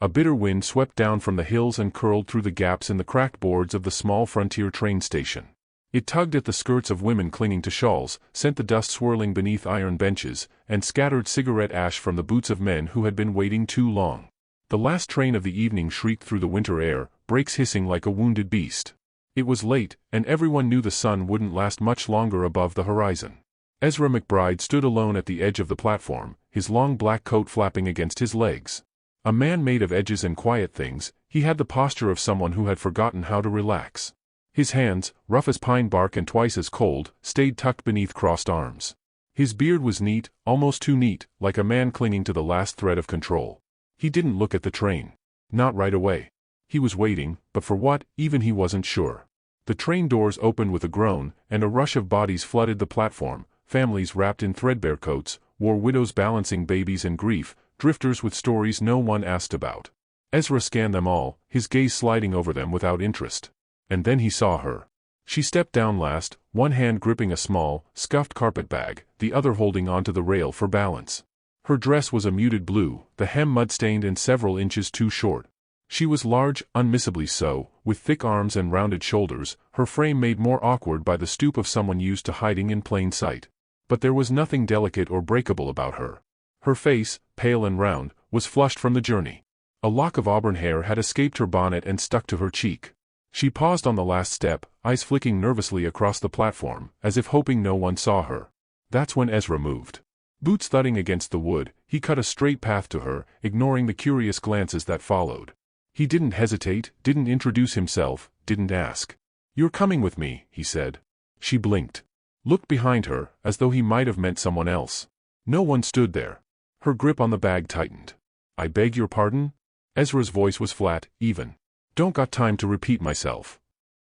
A bitter wind swept down from the hills and curled through the gaps in the cracked boards of the small frontier train station. It tugged at the skirts of women clinging to shawls, sent the dust swirling beneath iron benches, and scattered cigarette ash from the boots of men who had been waiting too long. The last train of the evening shrieked through the winter air, brakes hissing like a wounded beast. It was late, and everyone knew the sun wouldn't last much longer above the horizon. Ezra McBride stood alone at the edge of the platform, his long black coat flapping against his legs. A man made of edges and quiet things, he had the posture of someone who had forgotten how to relax. His hands, rough as pine bark and twice as cold, stayed tucked beneath crossed arms. His beard was neat, almost too neat, like a man clinging to the last thread of control. He didn't look at the train. Not right away. He was waiting, but for what, even he wasn't sure. The train doors opened with a groan, and a rush of bodies flooded the platform, families wrapped in threadbare coats, war widows balancing babies in grief, drifters with stories no one asked about. Ezra scanned them all, his gaze sliding over them without interest. And then he saw her. She stepped down last, one hand gripping a small, scuffed carpet bag, the other holding onto the rail for balance. Her dress was a muted blue, the hem mud-stained and several inches too short. She was large, unmissably so, with thick arms and rounded shoulders, her frame made more awkward by the stoop of someone used to hiding in plain sight. But there was nothing delicate or breakable about her. Her face, pale and round, was flushed from the journey. A lock of auburn hair had escaped her bonnet and stuck to her cheek. She paused on the last step, eyes flicking nervously across the platform, as if hoping no one saw her. That's when Ezra moved. Boots thudding against the wood, he cut a straight path to her, ignoring the curious glances that followed. He didn't hesitate, didn't introduce himself, didn't ask. "You're coming with me," he said. She blinked. Looked behind her, as though he might have meant someone else. No one stood there. Her grip on the bag tightened. "I beg your pardon?" Ezra's voice was flat, even. "Don't got time to repeat myself."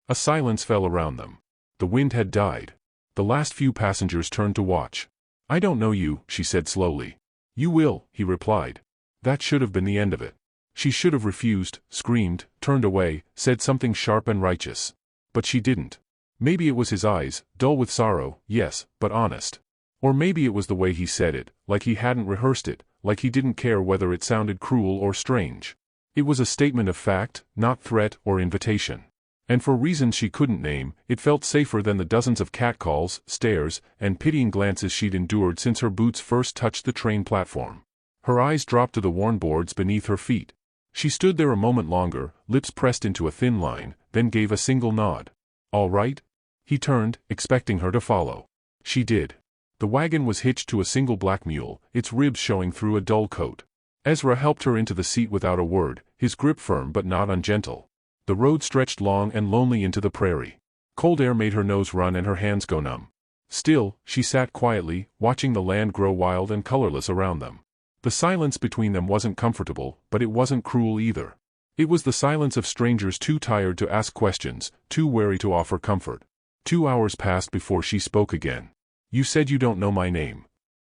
A silence fell around them. The wind had died. The last few passengers turned to watch. "I don't know you," she said slowly. "You will," he replied. That should have been the end of it. She should have refused, screamed, turned away, said something sharp and righteous. But she didn't. Maybe it was his eyes, dull with sorrow, yes, but honest. Or maybe it was the way he said it, like he hadn't rehearsed it, like he didn't care whether it sounded cruel or strange. It was a statement of fact, not threat or invitation. And for reasons she couldn't name, it felt safer than the dozens of catcalls, stares, and pitying glances she'd endured since her boots first touched the train platform. Her eyes dropped to the worn boards beneath her feet. She stood there a moment longer, lips pressed into a thin line, then gave a single nod. "All right?" He turned, expecting her to follow. She did. The wagon was hitched to a single black mule, its ribs showing through a dull coat. Ezra helped her into the seat without a word, his grip firm but not ungentle. The road stretched long and lonely into the prairie. Cold air made her nose run and her hands go numb. Still, she sat quietly, watching the land grow wild and colorless around them. The silence between them wasn't comfortable, but it wasn't cruel either. It was the silence of strangers too tired to ask questions, too wary to offer comfort. 2 hours passed before she spoke again. "You said you don't know my name."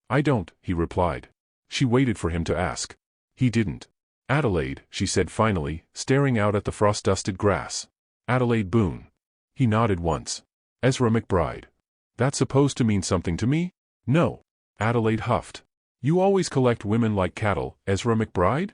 "I don't," he replied. She waited for him to ask. He didn't. "Adelaide," she said finally, staring out at the frost-dusted grass. "Adelaide Boone." He nodded once. "Ezra McBride. That's supposed to mean something to me?" "No." Adelaide huffed. "You always collect women like cattle, Ezra McBride?"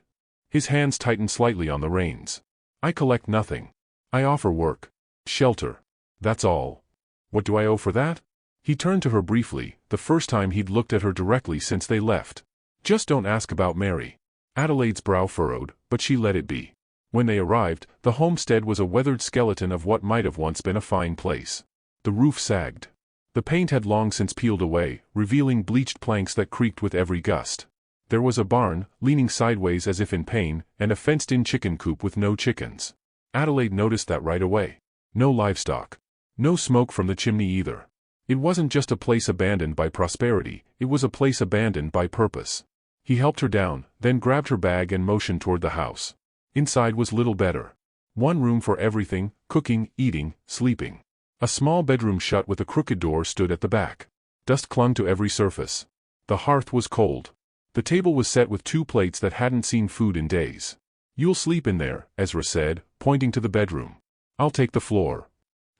His hands tightened slightly on the reins. "I collect nothing. I offer work. Shelter. That's all. What do I owe for that?" He turned to her briefly, the first time he'd looked at her directly since they left. "Just don't ask about Mary." Adelaide's brow furrowed, but she let it be. When they arrived, the homestead was a weathered skeleton of what might have once been a fine place. The roof sagged. The paint had long since peeled away, revealing bleached planks that creaked with every gust. There was a barn, leaning sideways as if in pain, and a fenced-in chicken coop with no chickens. Adelaide noticed that right away. No livestock. No smoke from the chimney either. It wasn't just a place abandoned by prosperity, it was a place abandoned by purpose. He helped her down, then grabbed her bag and motioned toward the house. Inside was little better. One room for everything, cooking, eating, sleeping. A small bedroom shut with a crooked door stood at the back. Dust clung to every surface. The hearth was cold. The table was set with 2 plates that hadn't seen food in days. "You'll sleep in there," Ezra said, pointing to the bedroom. "I'll take the floor."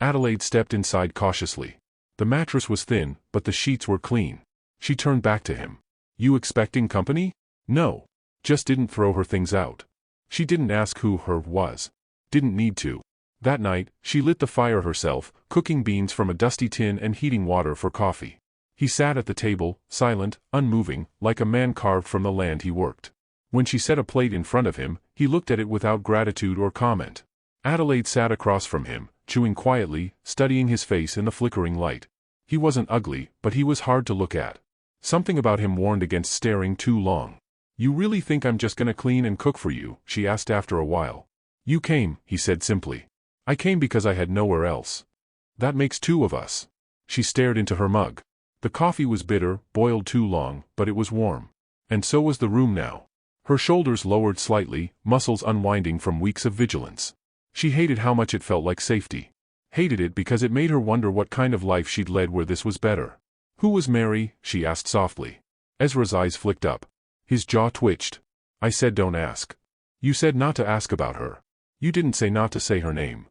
Adelaide stepped inside cautiously. The mattress was thin, but the sheets were clean. She turned back to him. "You expecting company?" "No. Just didn't throw her things out." She didn't ask who her was. Didn't need to. That night, she lit the fire herself, cooking beans from a dusty tin and heating water for coffee. He sat at the table, silent, unmoving, like a man carved from the land he worked. When she set a plate in front of him, he looked at it without gratitude or comment. Adelaide sat across from him, chewing quietly, studying his face in the flickering light. He wasn't ugly, but he was hard to look at. Something about him warned against staring too long. "You really think I'm just gonna clean and cook for you?" she asked after a while. "You came," he said simply. "I came because I had nowhere else. That makes two of us." She stared into her mug. The coffee was bitter, boiled too long, but it was warm. And so was the room now. Her shoulders lowered slightly, muscles unwinding from weeks of vigilance. She hated how much it felt like safety. Hated it because it made her wonder what kind of life she'd led where this was better. "Who was Mary?" she asked softly. Ezra's eyes flicked up. His jaw twitched. "I said don't ask. You said not to ask about her. You didn't say not to say her name."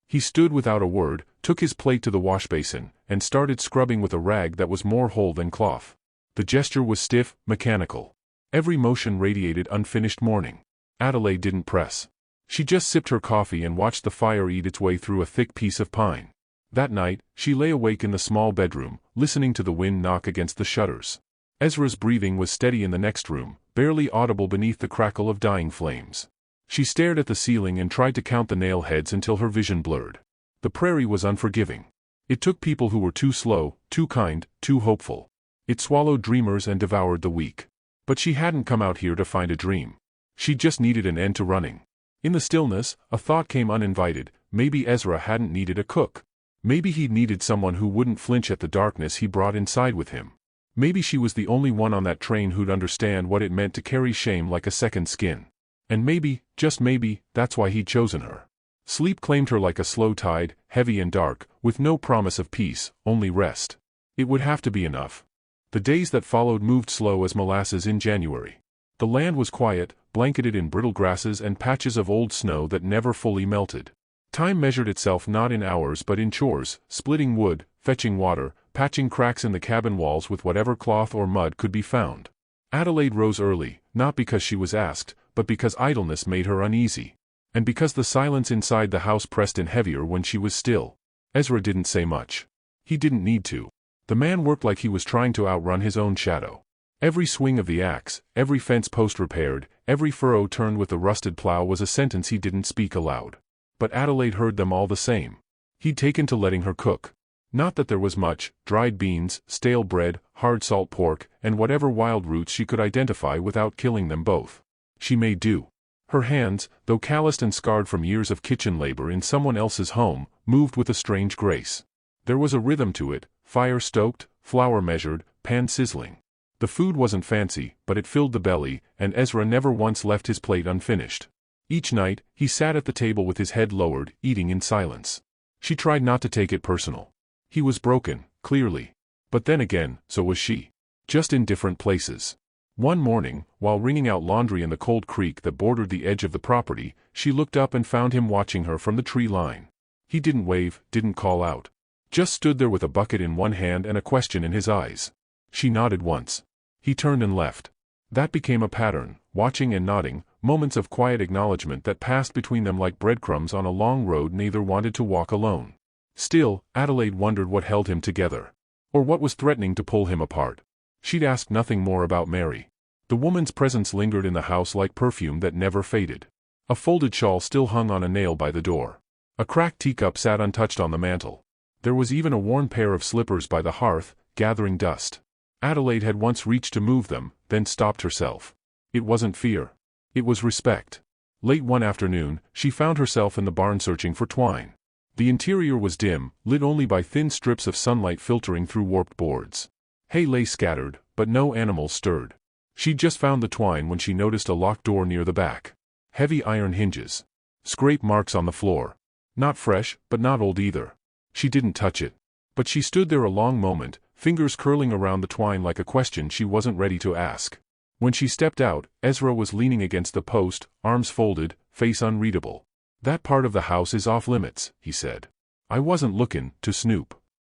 He stood without a word, took his plate to the wash basin, and started scrubbing with a rag that was more whole than cloth. The gesture was stiff, mechanical. Every motion radiated unfinished mourning. Adelaide didn't press. She just sipped her coffee and watched the fire eat its way through a thick piece of pine. That night, she lay awake in the small bedroom, listening to the wind knock against the shutters. Ezra's breathing was steady in the next room, barely audible beneath the crackle of dying flames. She stared at the ceiling and tried to count the nail heads until her vision blurred. The prairie was unforgiving. It took people who were too slow, too kind, too hopeful. It swallowed dreamers and devoured the weak. But she hadn't come out here to find a dream. She just needed an end to running. In the stillness, a thought came uninvited. Maybe Ezra hadn't needed a cook. Maybe he'd needed someone who wouldn't flinch at the darkness he brought inside with him. Maybe she was the only one on that train who'd understand what it meant to carry shame like a second skin. And maybe, just maybe, that's why he'd chosen her. Sleep claimed her like a slow tide, heavy and dark, with no promise of peace, only rest. It would have to be enough. The days that followed moved slow as molasses in January. The land was quiet, blanketed in brittle grasses and patches of old snow that never fully melted. Time measured itself not in hours but in chores, splitting wood, fetching water, patching cracks in the cabin walls with whatever cloth or mud could be found. Adelaide rose early, not because she was asked, but because idleness made her uneasy. And because the silence inside the house pressed in heavier when she was still. Ezra didn't say much. He didn't need to. The man worked like he was trying to outrun his own shadow. Every swing of the axe, every fence post repaired, every furrow turned with the rusted plow was a sentence he didn't speak aloud. But Adelaide heard them all the same. He'd taken to letting her cook. Not that there was much: dried beans, stale bread, hard salt pork, and whatever wild roots she could identify without killing them both. She made do. Her hands, though calloused and scarred from years of kitchen labor in someone else's home, moved with a strange grace. There was a rhythm to it, fire stoked, flour measured, pan sizzling. The food wasn't fancy, but it filled the belly, and Ezra never once left his plate unfinished. Each night, he sat at the table with his head lowered, eating in silence. She tried not to take it personal. He was broken, clearly. But then again, so was she. Just in different places. One morning, while wringing out laundry in the cold creek that bordered the edge of the property, she looked up and found him watching her from the tree line. He didn't wave, didn't call out. Just stood there with a bucket in one hand and a question in his eyes. She nodded once. He turned and left. That became a pattern, watching and nodding, moments of quiet acknowledgement that passed between them like breadcrumbs on a long road neither wanted to walk alone. Still, Adelaide wondered what held him together. Or what was threatening to pull him apart. She'd asked nothing more about Mary. The woman's presence lingered in the house like perfume that never faded. A folded shawl still hung on a nail by the door. A cracked teacup sat untouched on the mantel. There was even a worn pair of slippers by the hearth, gathering dust. Adelaide had once reached to move them, then stopped herself. It wasn't fear. It was respect. Late one afternoon, she found herself in the barn searching for twine. The interior was dim, lit only by thin strips of sunlight filtering through warped boards. Hay lay scattered, but no animals stirred. She'd just found the twine when she noticed a locked door near the back. Heavy iron hinges. Scrape marks on the floor. Not fresh, but not old either. She didn't touch it. But she stood there a long moment, fingers curling around the twine like a question she wasn't ready to ask. When she stepped out, Ezra was leaning against the post, arms folded, face unreadable. "That part of the house is off limits," he said. "I wasn't looking to snoop."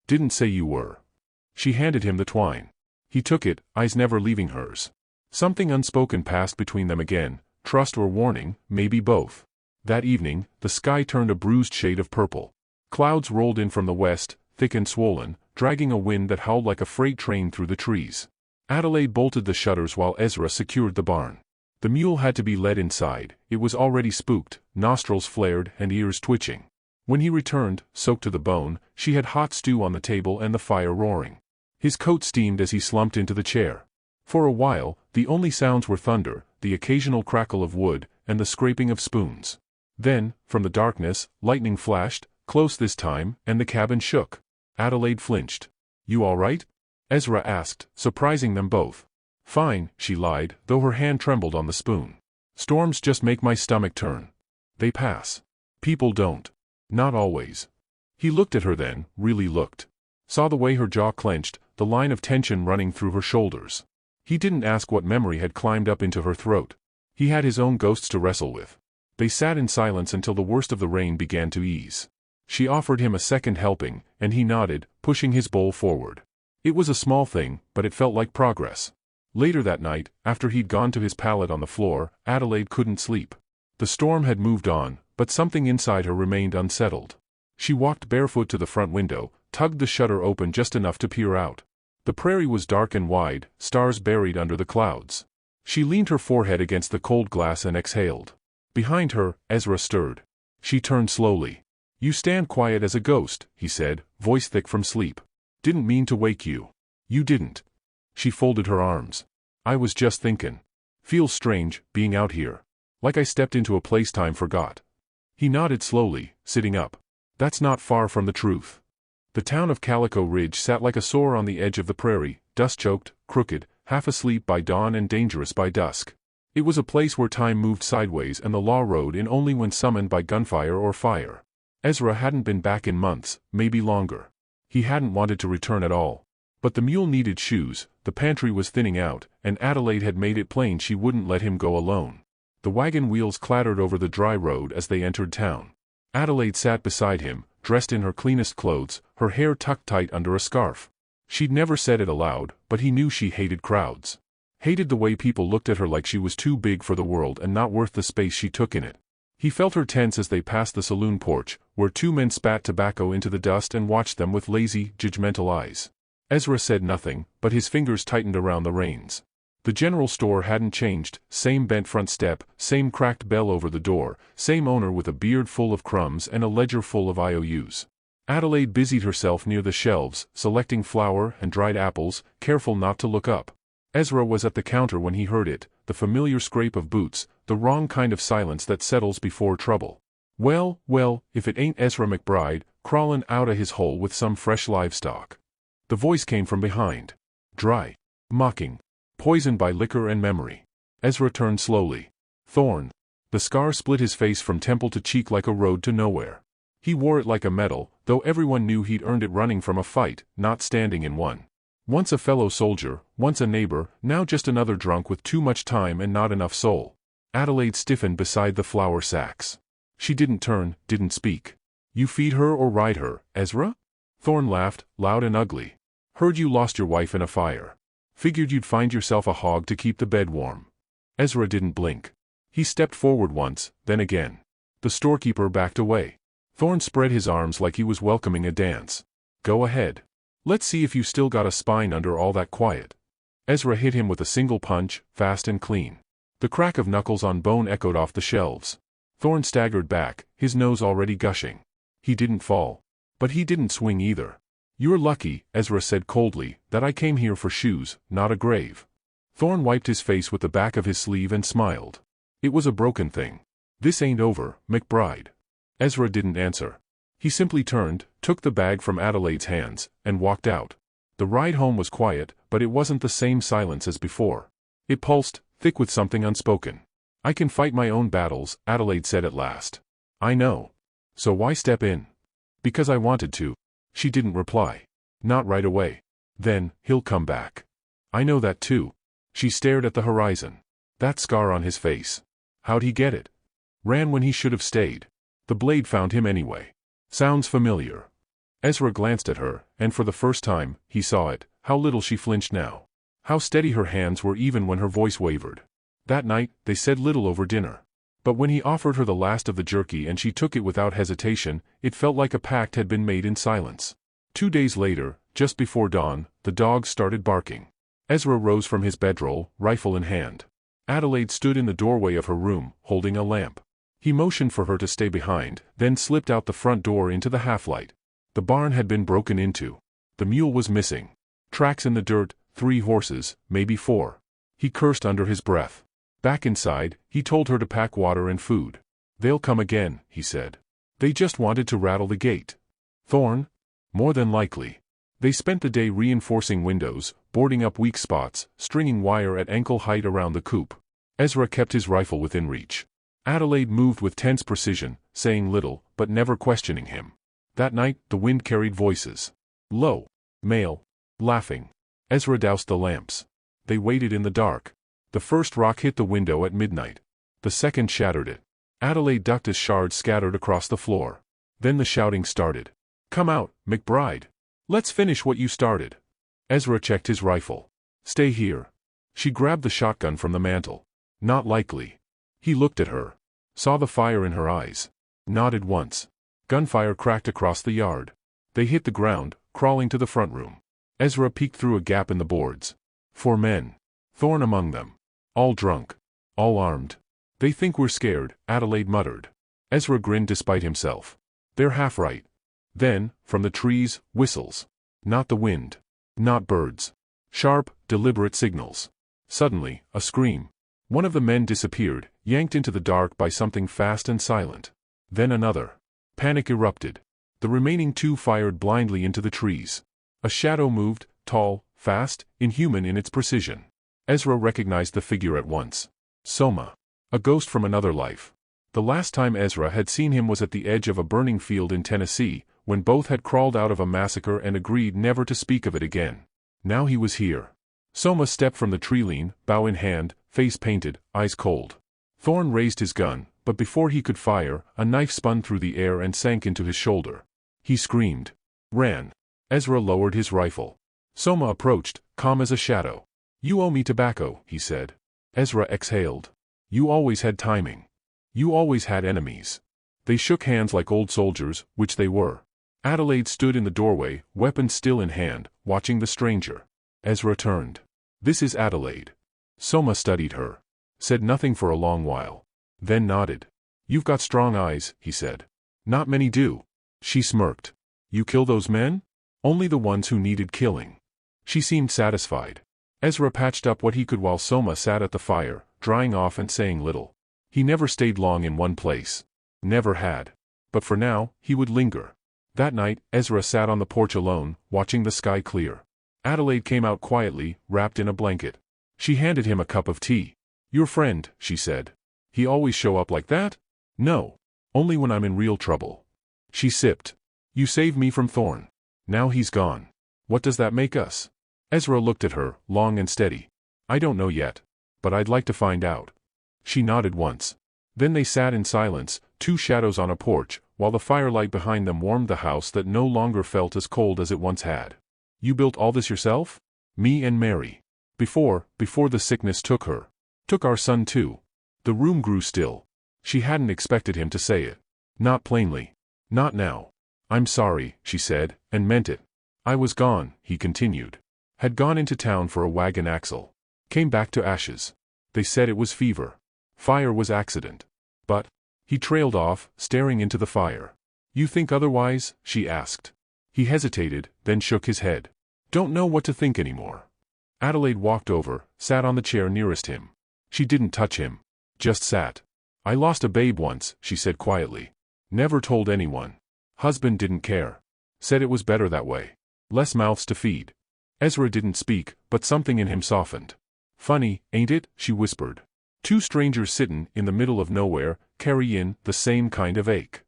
"Didn't say you were." She handed him the twine. He took it, eyes never leaving hers. Something unspoken passed between them again, trust or warning, maybe both. That evening, the sky turned a bruised shade of purple. Clouds rolled in from the west, thick and swollen, dragging a wind that howled like a freight train through the trees. Adelaide bolted the shutters while Ezra secured the barn. The mule had to be led inside. It was already spooked, nostrils flared and ears twitching. When he returned, soaked to the bone, she had hot stew on the table and the fire roaring. His coat steamed as he slumped into the chair. For a while, the only sounds were thunder, the occasional crackle of wood, and the scraping of spoons. Then, from the darkness, lightning flashed, close this time, and the cabin shook. Adelaide flinched. "You all right?" Ezra asked, surprising them both. "Fine," she lied, though her hand trembled on the spoon. "Storms just make my stomach turn. They pass. People don't. Not always." He looked at her then, really looked. Saw the way her jaw clenched, the line of tension running through her shoulders. He didn't ask what memory had climbed up into her throat. He had his own ghosts to wrestle with. They sat in silence until the worst of the rain began to ease. She offered him a second helping, and he nodded, pushing his bowl forward. It was a small thing, but it felt like progress. Later that night, after he'd gone to his pallet on the floor, Adelaide couldn't sleep. The storm had moved on, but something inside her remained unsettled. She walked barefoot to the front window, tugged the shutter open just enough to peer out. The prairie was dark and wide, stars buried under the clouds. She leaned her forehead against the cold glass and exhaled. Behind her, Ezra stirred. She turned slowly. "You stand quiet as a ghost," he said, voice thick from sleep. "Didn't mean to wake you." "You didn't." She folded her arms. "I was just thinkin'. Feels strange, being out here. Like I stepped into a place time forgot." He nodded slowly, sitting up. "That's not far from the truth." The town of Calico Ridge sat like a sore on the edge of the prairie, dust-choked, crooked, half asleep by dawn and dangerous by dusk. It was a place where time moved sideways and the law rode in only when summoned by gunfire or fire. Ezra hadn't been back in months, maybe longer. He hadn't wanted to return at all. But the mule needed shoes, the pantry was thinning out, and Adelaide had made it plain she wouldn't let him go alone. The wagon wheels clattered over the dry road as they entered town. Adelaide sat beside him, dressed in her cleanest clothes, her hair tucked tight under a scarf. She'd never said it aloud, but he knew she hated crowds. Hated the way people looked at her like she was too big for the world and not worth the space she took in it. He felt her tense as they passed the saloon porch, where two men spat tobacco into the dust and watched them with lazy, judgmental eyes. Ezra said nothing, but his fingers tightened around the reins. The general store hadn't changed, same bent front step, same cracked bell over the door, same owner with a beard full of crumbs and a ledger full of IOUs. Adelaide busied herself near the shelves, selecting flour and dried apples, careful not to look up. Ezra was at the counter when he heard it, the familiar scrape of boots, the wrong kind of silence that settles before trouble. Well, if it ain't Ezra McBride, crawlin' outta his hole with some fresh livestock. The voice came from behind. Dry. Mocking. Poisoned by liquor and memory. Ezra turned slowly. Thorn. The scar split his face from temple to cheek like a road to nowhere. He wore it like a medal, though everyone knew he'd earned it running from a fight, not standing in one. Once a fellow soldier, once a neighbor, now just another drunk with too much time and not enough soul. Adelaide stiffened beside the flour sacks. She didn't turn, didn't speak. "You feed her or ride her, Ezra?" Thorn laughed, loud and ugly. "Heard you lost your wife in a fire. Figured you'd find yourself a hog to keep the bed warm." Ezra didn't blink. He stepped forward once, then again. The storekeeper backed away. Thorn spread his arms like he was welcoming a dance. "Go ahead. Let's see if you still got a spine under all that quiet." Ezra hit him with a single punch, fast and clean. The crack of knuckles on bone echoed off the shelves. Thorn staggered back, his nose already gushing. He didn't fall. But he didn't swing either. "You're lucky," Ezra said coldly, "that I came here for shoes, not a grave." Thorn wiped his face with the back of his sleeve and smiled. "It was a broken thing. This ain't over, McBride." Ezra didn't answer. He simply turned, took the bag from Adelaide's hands, and walked out. The ride home was quiet, but it wasn't the same silence as before. It pulsed, thick with something unspoken. "I can fight my own battles," Adelaide said at last. "I know. So why step in?" "Because I wanted to." She didn't reply. "Not right away." "Then, he'll come back." "I know that too." She stared at the horizon. "That scar on his face. How'd he get it?" "Ran when he should have stayed. The blade found him anyway." "Sounds familiar." Ezra glanced at her, and for the first time, he saw it, how little she flinched now. How steady her hands were even when her voice wavered. That night, they said little over dinner. But when he offered her the last of the jerky and she took it without hesitation, it felt like a pact had been made in silence. 2 days later, just before dawn, the dogs started barking. Ezra rose from his bedroll, rifle in hand. Adelaide stood in the doorway of her room, holding a lamp. He motioned for her to stay behind, then slipped out the front door into the half-light. The barn had been broken into. The mule was missing. Tracks in the dirt, 3 horses, maybe 4. He cursed under his breath. Back inside, he told her to pack water and food. "They'll come again," he said. "They just wanted to rattle the gate." Thorn? More than likely. They spent the day reinforcing windows, boarding up weak spots, stringing wire at ankle height around the coop. Ezra kept his rifle within reach. Adelaide moved with tense precision, saying little, but never questioning him. That night, the wind carried voices. Low. Male. Laughing. Ezra doused the lamps. They waited in the dark. The first rock hit the window at midnight. The second shattered it. Adelaide ducked as shards scattered across the floor. Then the shouting started. "Come out, McBride. Let's finish what you started." Ezra checked his rifle. "Stay here." She grabbed the shotgun from the mantel. "Not likely." He looked at her. Saw the fire in her eyes. Nodded once. Gunfire cracked across the yard. They hit the ground, crawling to the front room. Ezra peeked through a gap in the boards. 4 men. Thorn among them. All drunk. All armed. "They think we're scared," Adelaide muttered. Ezra grinned despite himself. "They're half right." Then, from the trees, whistles. Not the wind. Not birds. Sharp, deliberate signals. Suddenly, a scream. One of the men disappeared, yanked into the dark by something fast and silent. Then another. Panic erupted. The remaining 2 fired blindly into the trees. A shadow moved, tall, fast, inhuman in its precision. Ezra recognized the figure at once. Soma. A ghost from another life. The last time Ezra had seen him was at the edge of a burning field in Tennessee, when both had crawled out of a massacre and agreed never to speak of it again. Now he was here. Soma stepped from the tree-lean, bow in hand, face painted, eyes cold. Thorn raised his gun, but before he could fire, a knife spun through the air and sank into his shoulder. He screamed. Ran. Ezra lowered his rifle. Soma approached, calm as a shadow. "You owe me tobacco," he said. Ezra exhaled. "You always had timing. You always had enemies." They shook hands like old soldiers, which they were. Adelaide stood in the doorway, weapon still in hand, watching the stranger. Ezra turned. "This is Adelaide." Soma studied her. Said nothing for a long while. Then nodded. "You've got strong eyes," he said. "Not many do." She smirked. "You kill those men?" "Only the ones who needed killing." She seemed satisfied. Ezra patched up what he could while Soma sat at the fire, drying off and saying little. He never stayed long in one place. Never had. But for now, he would linger. That night, Ezra sat on the porch alone, watching the sky clear. Adelaide came out quietly, wrapped in a blanket. She handed him a cup of tea. "Your friend," she said. "He always show up like that?" "No. Only when I'm in real trouble." She sipped. "You saved me from Thorn. Now he's gone. What does that make us?" Ezra looked at her, long and steady. "I don't know yet. But I'd like to find out." She nodded once. Then they sat in silence, 2 shadows on a porch, while the firelight behind them warmed the house that no longer felt as cold as it once had. "You built all this yourself?" "Me and Mary. Before the sickness took her. Took our son too." The room grew still. She hadn't expected him to say it. Not plainly. Not now. "I'm sorry," she said, and meant it. "I was gone," he continued. "Had gone into town for a wagon axle. Came back to ashes. They said it was fever. Fire was accident. But..." He trailed off, staring into the fire. "You think otherwise?" she asked. He hesitated, then shook his head. "Don't know what to think anymore." Adelaide walked over, sat on the chair nearest him. She didn't touch him. Just sat. "I lost a babe once," she said quietly. "Never told anyone. Husband didn't care. Said it was better that way. Less mouths to feed." Ezra didn't speak, but something in him softened. "Funny, ain't it?" she whispered. "2 strangers sittin' in the middle of nowhere, carry in the same kind of ache."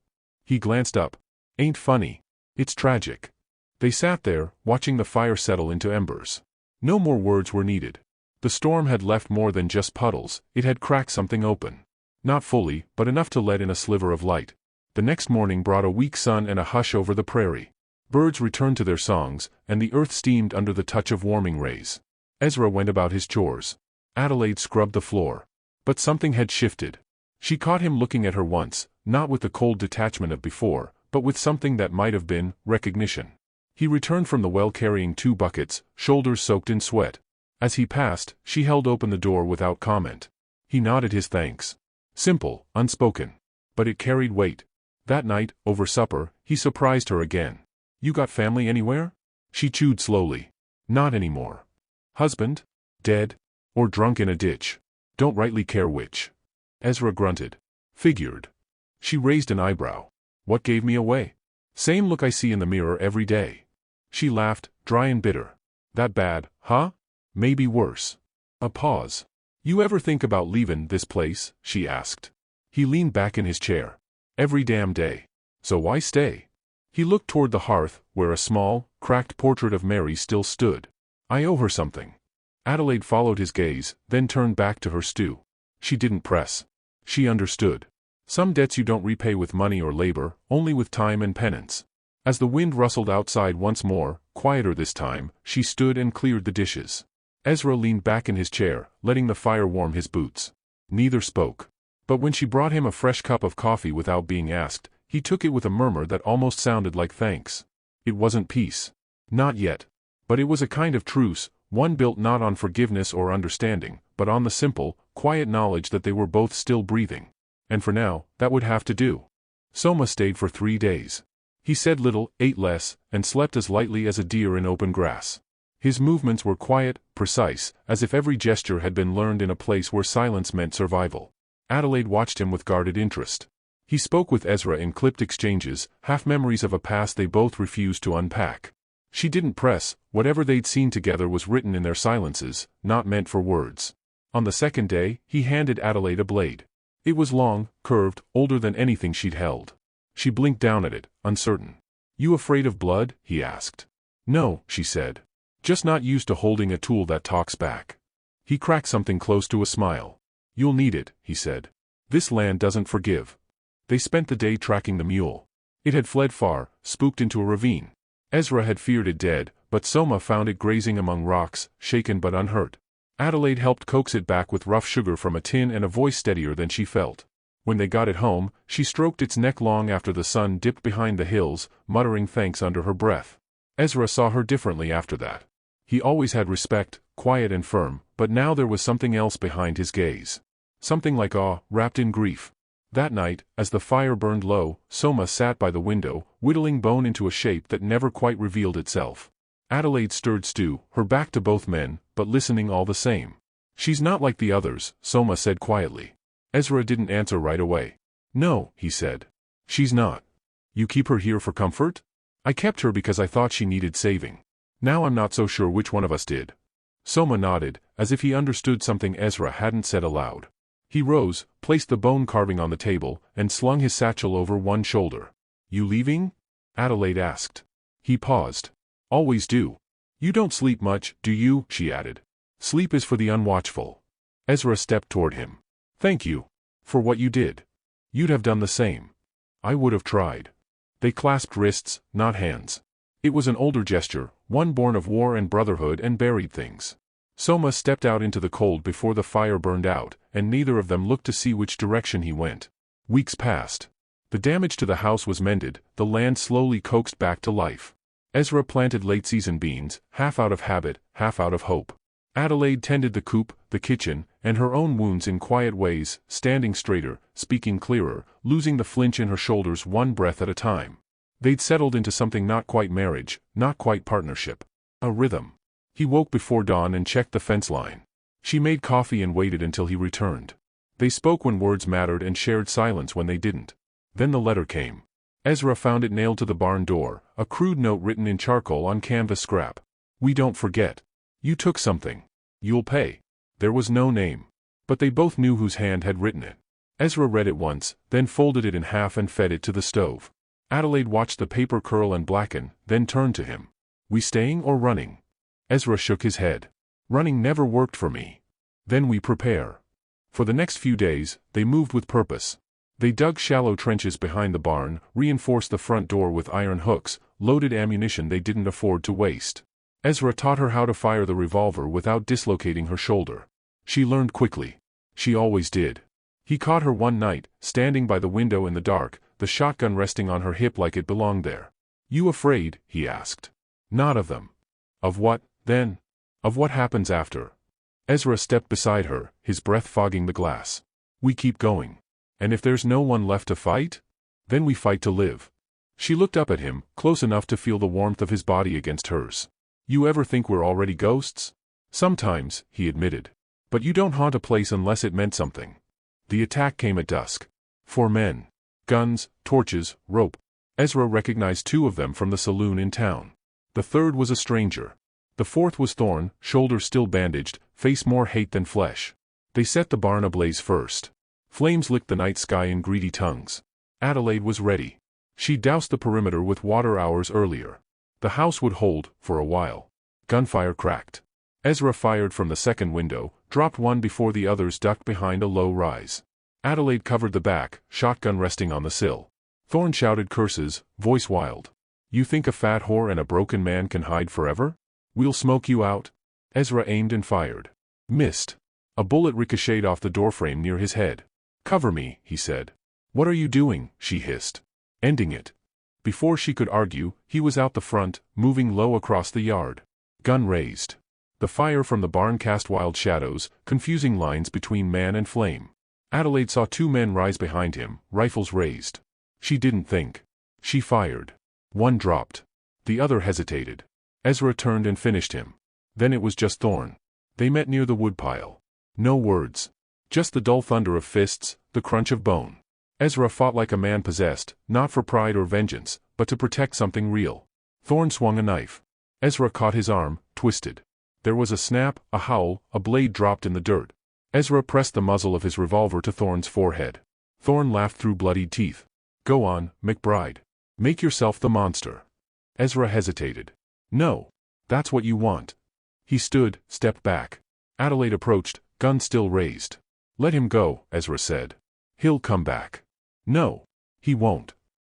He glanced up. "Ain't funny. It's tragic." They sat there, watching the fire settle into embers. No more words were needed. The storm had left more than just puddles, it had cracked something open. Not fully, but enough to let in a sliver of light. The next morning brought a weak sun and a hush over the prairie. Birds returned to their songs, and the earth steamed under the touch of warming rays. Ezra went about his chores. Adelaide scrubbed the floor. But something had shifted. She caught him looking at her once, not with the cold detachment of before, but with something that might have been recognition. He returned from the well carrying 2 buckets, shoulders soaked in sweat. As he passed, she held open the door without comment. He nodded his thanks. Simple, unspoken. But it carried weight. That night, over supper, he surprised her again. "You got family anywhere?" She chewed slowly. "Not anymore." "Husband? Dead? Or drunk in a ditch?" "Don't rightly care which." Ezra grunted. "Figured." She raised an eyebrow. "What gave me away?" "Same look I see in the mirror every day." She laughed, dry and bitter. "That bad, huh?" "Maybe worse." A pause. "You ever think about leaving this place?" she asked. He leaned back in his chair. "Every damn day. So why stay?" He looked toward the hearth, where a small, cracked portrait of Mary still stood. "I owe her something." Adelaide followed his gaze, then turned back to her stew. She didn't press. She understood. Some debts you don't repay with money or labor, only with time and penance. As the wind rustled outside once more, quieter this time, she stood and cleared the dishes. Ezra leaned back in his chair, letting the fire warm his boots. Neither spoke. But when she brought him a fresh cup of coffee without being asked, he took it with a murmur that almost sounded like thanks. It wasn't peace. Not yet. But it was a kind of truce, one built not on forgiveness or understanding, but on the simple, quiet knowledge that they were both still breathing. And for now, that would have to do. Soma stayed for 3 days. He said little, ate less, and slept as lightly as a deer in open grass. His movements were quiet, precise, as if every gesture had been learned in a place where silence meant survival. Adelaide watched him with guarded interest. He spoke with Ezra in clipped exchanges, half memories of a past they both refused to unpack. She didn't press, whatever they'd seen together was written in their silences, not meant for words. On the 2nd day, he handed Adelaide a blade. It was long, curved, older than anything she'd held. She blinked down at it, uncertain. "You afraid of blood?" he asked. "No," she said. "Just not used to holding a tool that talks back." He cracked something close to a smile. "You'll need it," he said. "This land doesn't forgive." They spent the day tracking the mule. It had fled far, spooked into a ravine. Ezra had feared it dead, but Soma found it grazing among rocks, shaken but unhurt. Adelaide helped coax it back with rough sugar from a tin and a voice steadier than she felt. When they got it home, she stroked its neck long after the sun dipped behind the hills, muttering thanks under her breath. Ezra saw her differently after that. He always had respect, quiet and firm, but now there was something else behind his gaze. Something like awe, wrapped in grief. That night, as the fire burned low, Soma sat by the window, whittling bone into a shape that never quite revealed itself. Adelaide stirred stew, her back to both men, but listening all the same. "She's not like the others," Soma said quietly. Ezra didn't answer right away. "No," he said. "She's not." "You keep her here for comfort?" "I kept her because I thought she needed saving. Now I'm not so sure which one of us did." Soma nodded, as if he understood something Ezra hadn't said aloud. He rose, placed the bone carving on the table, and slung his satchel over one shoulder. "You leaving?" Adelaide asked. He paused. "Always do." "You don't sleep much, do you?" she added. "Sleep is for the unwatchful." Ezra stepped toward him. "Thank you. For what you did. You'd have done the same." "I would have tried." They clasped wrists, not hands. It was an older gesture, one born of war and brotherhood and buried things. Soma stepped out into the cold before the fire burned out, and neither of them looked to see which direction he went. Weeks passed. The damage to the house was mended, the land slowly coaxed back to life. Ezra planted late-season beans, half out of habit, half out of hope. Adelaide tended the coop, the kitchen, and her own wounds in quiet ways, standing straighter, speaking clearer, losing the flinch in her shoulders one breath at a time. They'd settled into something not quite marriage, not quite partnership. A rhythm. He woke before dawn and checked the fence line. She made coffee and waited until he returned. They spoke when words mattered and shared silence when they didn't. Then the letter came. Ezra found it nailed to the barn door, a crude note written in charcoal on canvas scrap. "We don't forget. You took something. You'll pay." There was no name. But they both knew whose hand had written it. Ezra read it once, then folded it in half and fed it to the stove. Adelaide watched the paper curl and blacken, then turned to him. "We staying or running?" Ezra shook his head. "Running never worked for me." "Then we prepare." For the next few days, they moved with purpose. They dug shallow trenches behind the barn, reinforced the front door with iron hooks, loaded ammunition they didn't afford to waste. Ezra taught her how to fire the revolver without dislocating her shoulder. She learned quickly. She always did. He caught her one night, standing by the window in the dark, the shotgun resting on her hip like it belonged there. You afraid? He asked. Not of them. Of what, then? Of what happens after? Ezra stepped beside her, his breath fogging the glass. We keep going. And if there's no one left to fight? Then we fight to live. She looked up at him, close enough to feel the warmth of his body against hers. You ever think we're already ghosts? Sometimes, he admitted. But you don't haunt a place unless it meant something. The attack came at dusk. 4 men. Guns, torches, rope. Ezra recognized 2 of them from the saloon in town. The third was a stranger. The fourth was Thorn, shoulders still bandaged, face more hate than flesh. They set the barn ablaze first. Flames licked the night sky in greedy tongues. Adelaide was ready. She doused the perimeter with water hours earlier. The house would hold, for a while. Gunfire cracked. Ezra fired from the second window, dropped one before the others ducked behind a low rise. Adelaide covered the back, shotgun resting on the sill. Thorn shouted curses, voice wild. You think a fat whore and a broken man can hide forever? We'll smoke you out. Ezra aimed and fired. Missed. A bullet ricocheted off the doorframe near his head. Cover me, he said. What are you doing? She hissed. Ending it. Before she could argue, he was out the front, moving low across the yard. Gun raised. The fire from the barn cast wild shadows, confusing lines between man and flame. Adelaide saw 2 men rise behind him, rifles raised. She didn't think. She fired. One dropped. The other hesitated. Ezra turned and finished him. Then it was just Thorn. They met near the woodpile. No words. Just the dull thunder of fists, the crunch of bone. Ezra fought like a man possessed, not for pride or vengeance, but to protect something real. Thorn swung a knife. Ezra caught his arm, twisted. There was a snap, a howl, a blade dropped in the dirt. Ezra pressed the muzzle of his revolver to Thorn's forehead. Thorn laughed through bloodied teeth. Go on, McBride. Make yourself the monster. Ezra hesitated. No. That's what you want. He stood, stepped back. Adelaide approached, gun still raised. Let him go, Ezra said. He'll come back. No. He won't.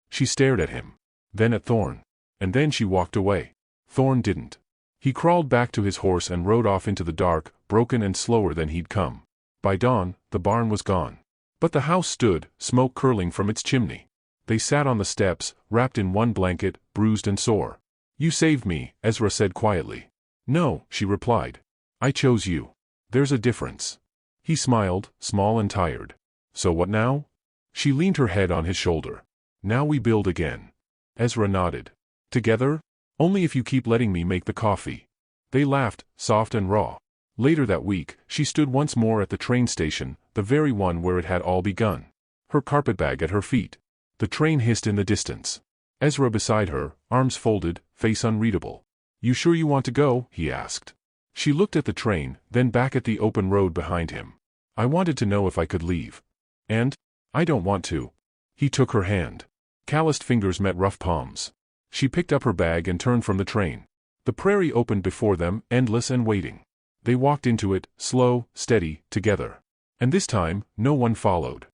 She stared at him. Then at Thorn. And then she walked away. Thorn didn't. He crawled back to his horse and rode off into the dark, broken and slower than he'd come. By dawn, the barn was gone. But the house stood, smoke curling from its chimney. They sat on the steps, wrapped in one blanket, bruised and sore. You saved me, Ezra said quietly. No, she replied. I chose you. There's a difference. He smiled, small and tired. So what now? She leaned her head on his shoulder. Now we build again. Ezra nodded. Together? Only if you keep letting me make the coffee. They laughed, soft and raw. Later that week, she stood once more at the train station, the very one where it had all begun. Her carpetbag at her feet. The train hissed in the distance. Ezra beside her, arms folded, face unreadable. You sure you want to go? He asked. She looked at the train, then back at the open road behind him. I wanted to know if I could leave. And? I don't want to. He took her hand. Calloused fingers met rough palms. She picked up her bag and turned from the train. The prairie opened before them, endless and waiting. They walked into it, slow, steady, together. And this time, no one followed.